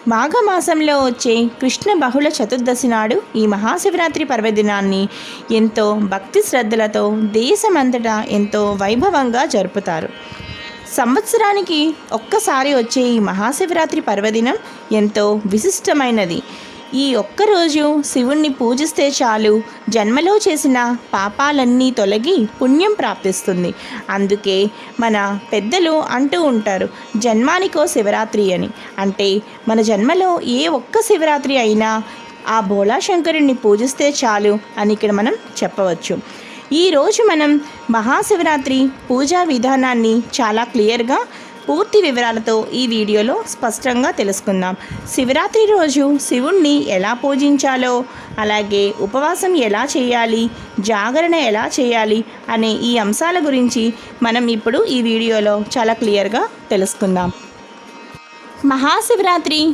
మాఘమాసంలో వచ్చే కృష్ణ బహుళ చతుర్దశి నాడు ఈ మహాశివరాత్రి పర్వదినాన్ని ఎంతో భక్తి శ్రద్ధలతో దేశమంతటా ఎంతో వైభవంగా జరుపుతారు. సంవత్సరానికి ఒక్కసారి వచ్చే ఈ మహాశివరాత్రి పర్వదినం ఎంతో విశిష్టమైనది. ఈ ఒక్కరోజు శివుణ్ణి పూజిస్తే చాలు జన్మలో చేసిన పాపాలన్నీ తొలగి పుణ్యం ప్రాప్తిస్తుంది. అందుకే మన పెద్దలు అంటూ ఉంటారు, జన్మానికో శివరాత్రి అని. అంటే మన జన్మలో ఏ ఒక్క శివరాత్రి అయినా ఆ భోళాశంకరుణ్ణి పూజిస్తే చాలు అని ఇక్కడ మనం చెప్పవచ్చు. ఈరోజు మనం మహాశివరాత్రి పూజా విధానాన్ని చాలా క్లియర్గా పూర్తి వివరాలతో ఈ వీడియోలో స్పష్టంగా తెలుసుకుందాం. శివరాత్రి రోజు శివుణ్ణి ఎలా పూజించాలో, అలాగే ఉపవాసం ఎలా చేయాలి, జాగరణ ఎలా చేయాలి అనే ఈ అంశాల గురించి మనం ఇప్పుడు ఈ వీడియోలో చాలా క్లియర్గా తెలుసుకుందాం. మహాశివరాత్రి